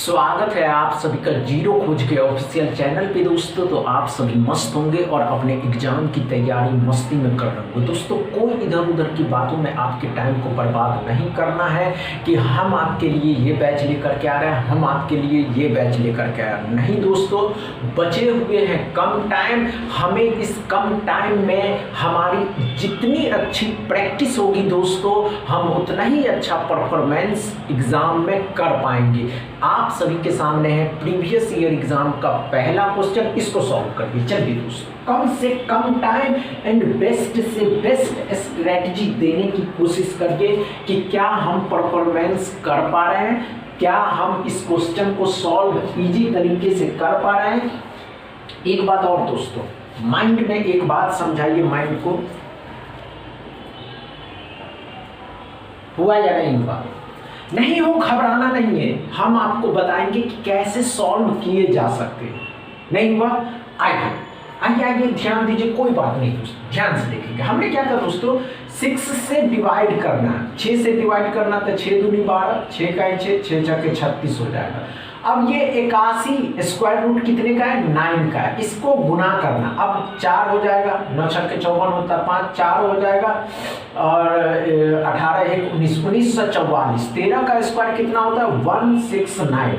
स्वागत है आप सभी का जीरो खोज के ऑफिशियल चैनल पे दोस्तों। तो आप सभी मस्त होंगे और अपने एग्जाम की तैयारी मस्ती में कर रहे होंगे। दोस्तों कोई इधर उधर की बातों में आपके टाइम को बर्बाद नहीं करना है कि हम आपके लिए ये बैच लेकर के आ रहे हैं, हम आपके लिए ये बैच लेकर के आ रहे हैं। नहीं दोस्तों, बचे हुए हैं कम टाइम। हमें इस कम टाइम में हमारी जितनी अच्छी प्रैक्टिस होगी दोस्तों, हम उतना ही अच्छा परफॉर्मेंस एग्जाम में कर पाएंगे। आप सभी के सामने है प्रीवियस ईयर एग्जाम का पहला क्वेश्चन, इसको सॉल्व करिए। चलिए दोस्तों, कम से कम टाइम एंड बेस्ट से बेस्ट स्ट्रेटजी देने की कोशिश करिए कि क्या हम परफॉर्मेंस कर पा रहे हैं, क्या हम इस क्वेश्चन को सॉल्व इजी तरीके से कर पा रहे हैं। एक बात और दोस्तों, माइंड में एक बात समझाइए, माइंड को हुआ या नहीं हुआ। नहीं हो, घबराना नहीं है, हम आपको बताएंगे कि कैसे सॉल्व किए जा सकते हैं। नहीं हुआ, आइए आइए आइए ध्यान दीजिए, कोई बात नहीं दोस्तों, ध्यान से देखेंगे। हमने क्या कहा दोस्तों, 6 से डिवाइड करना है, 6 से डिवाइड करना तो 6 दूनी 12, 6 का 6, 6 छक्के 36 हो जाएगा। अब ये 81 स्क्वायर रूट कितने का है, 9 का है, इसको गुना करना। अब 4 हो जाएगा, 9 छक्के 54 होता है, 5 4 हो जाएगा और 18 1 19, 1944। 13 का स्क्वायर कितना होता है, 169।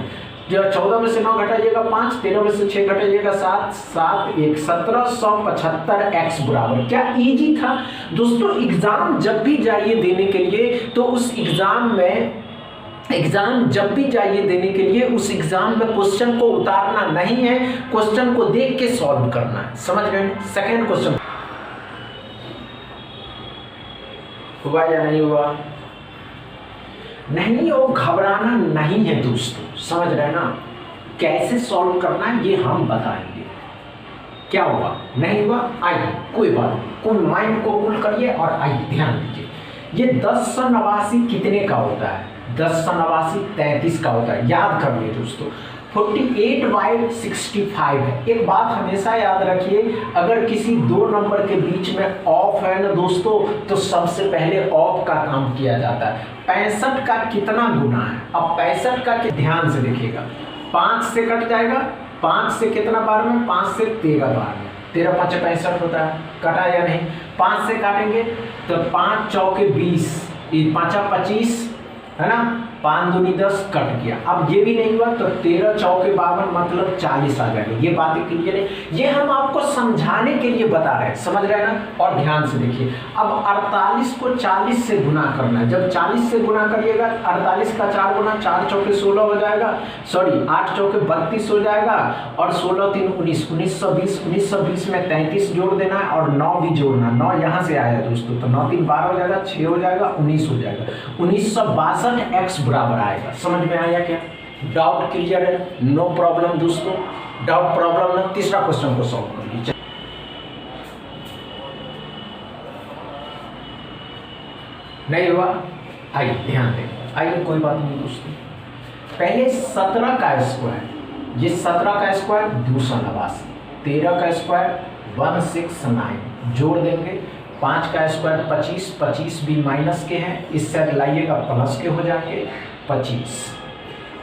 जो 14 में से 9 घटाइएगा 5, 13 में से 6 घटाइएगा 7, 7 1 1775 x बराबर। क्या इजी था दोस्तों। एग्जाम जब भी जाइए देने के लिए तो उस एग्जाम जब भी जाइए देने के लिए उस एग्जाम में क्वेश्चन को उतारना नहीं है, क्वेश्चन को देख के सॉल्व करना है। समझ गए। सेकंड क्वेश्चन हुआ या नहीं हुआ। नहीं हो, घबराना नहीं है दोस्तों, समझ रहे ना। कैसे सॉल्व करना है ये हम बताएंगे। क्या हुआ, नहीं हुआ, आइए कोई बात नहीं, कोई माइंड को कूल करिए और आइए ध्यान दीजिए। ये 1089 कितने का होता है, 1089 33 का होता है। याद कर लिए दोस्तों, 48/65 है। एक बात हमेशा याद रखिए, अगर किसी दो नंबर के बीच में ऑफ है ना दोस्तों, तो सबसे पहले ऑफ का काम किया जाता है। 65 का कितना गुना है, अब 65 का ध्यान से देखिएगा, 5 से कट जाएगा, 5 से कितना बार में, 5 से 13 बार में, 13 5 65 होता है। कटा या नहीं, 5 से काटेंगे तो 5 चौके 20, 5 25 है ना, 5 दूनी 10 कट गया। अब ये भी नहीं हुआ तो 13 चौके 52 मतलब 40 आ जाएगा। ये बातें क्लियर है, ये हम आपको समझाने के लिए बता रहे हैं, समझ रहे हैं ना। और ध्यान से देखिए, अब 48 को 40 से गुना करना है। जब 40 से गुना करिएगा, 48 का 4 गुना, 4 चौके 16 हो जाएगा, सॉरी 8 चौके 32 हो जाएगा और 16 3 19, 1920, 1920 में 33 जोड़ देना है और 9 भी जोड़ना। 9 यहाँ से आया दोस्तों, तो 9 3 12 हो जाएगा, 6 हो जाएगा, 19 हो जाएगा। 1962 x बराबर आएगा। समझ में आया क्या, डाउट क्लियर है, नो प्रॉब्लम दोस्तों, डाउट प्रॉब्लम ना। तीसरा क्वेश्चन को सॉल्व कर लीजिए। नहीं हुआ, आइए ध्यान दें, आइए कोई बात नहीं दोस्तों। पहले 17 का स्क्वायर, ये 17 का स्क्वायर 289, 13 का स्क्वायर 169 जोड़ देंगे, 5 का स्क्वायर 25, 25 भी माइनस के हैं, इस साइड लाइएगा प्लस के हो जाएंगे 25।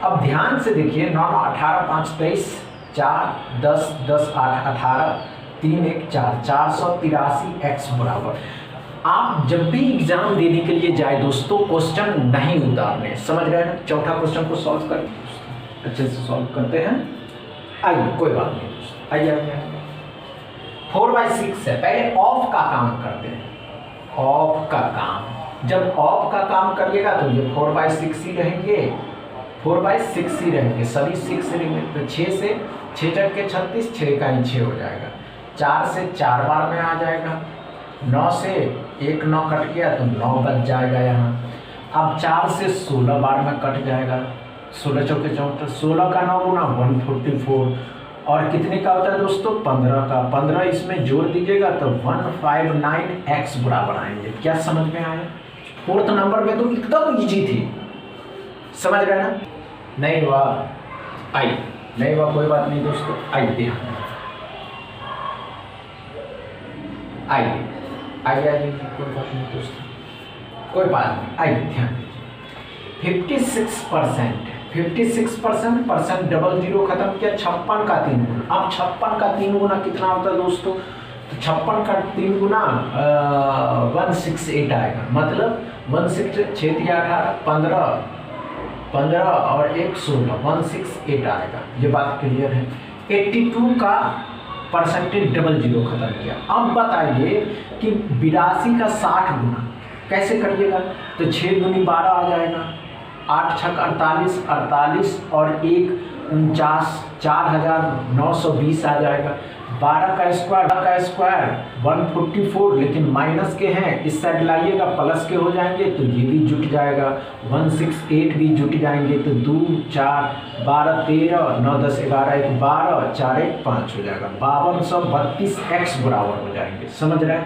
अब ध्यान से देखिए, 9 9 18 5 23, 4 10 10 8 18, 3 1 4, 483 x बराबर। आप जब भी एग्जाम देने के लिए जाए दोस्तों, क्वेश्चन नहीं उतारने, समझ रहे हैं। चौथा क्वेश्चन को सॉल्व करें, अच्छे से सॉल्व करते हैं। आइए कोई बात नहीं दोस्तों, आइए आइए। 4/6 है, पहले ऑफ का काम करते हैं। ऑफ का काम, जब ऑफ का काम करिएगा तो ये 4/6 ही रहेंगे, 4/6 ही रहेंगे, सभी 6 रहेंगे। तो 6 से 6 छक्के 36, 6 का 6 हो जाएगा, 4 से 4 बार में आ जाएगा, 9 से 1 9 कट गया तो 9 बच जाएगा यहाँ। अब 4 से 16 बार में कट जाएगा, 16 चौके 64, 16 का 9 गुना 144 और कितने का होता है दोस्तों, 15 का। 15 इसमें जोड़ दीजिएगा तो 159 x बराबर आएंगे। क्या समझ में आया। फोर्थ नंबर में तो एकदम इजी थी, समझ रहे ना। नहीं हुआ, आइए, नहीं हुआ कोई बात नहीं दोस्तों, आइए ध्यान, आइए आइए आइए, कोई बात नहीं दोस्तों, कोई बात नहीं, आइए ध्यान दीजिए। 56% 56%, परसेंट डबल जीरो खत्म किया, 56 का 3 गुना। अब 56 का 3 गुना कितना होता है दोस्तों? तो 56 का 3 गुना 168 आएगा, मतलब 16 6 18 15 और 1 16 168 आएगा। ये बात क्लियर है। 82 का परसेंटेज डबल जीरो खत्म किया। अब बताइए कि 82 का 60 गुना कैसे करिएगा? तो 6 दूनी 12 आ जाएगा, 8 छक 48, 48 और 1 49, 4920 आ जाएगा। 12 का स्क्वायर 144, लेकिन माइनस के हैं, इस साइड लाइएगा प्लस के हो जाएंगे तो ये भी जुट जाएगा। 168 भी जुट जाएंगे तो 2 4 12 13 9 10 11 1 12 4 1 5 हो जाएगा। 5232 x बराबर हो जाएंगे। समझ रहे हैं?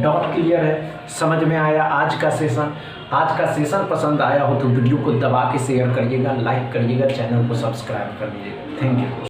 डॉट क्लियर है? समझ में आया आज का सेशन? आज का सेशन पसंद आया हो तो वीडियो को दबा के शेयर करिएगा, लाइक करिएगा, चैनल को सब्सक्राइब कर दीजिएगा। Thank you.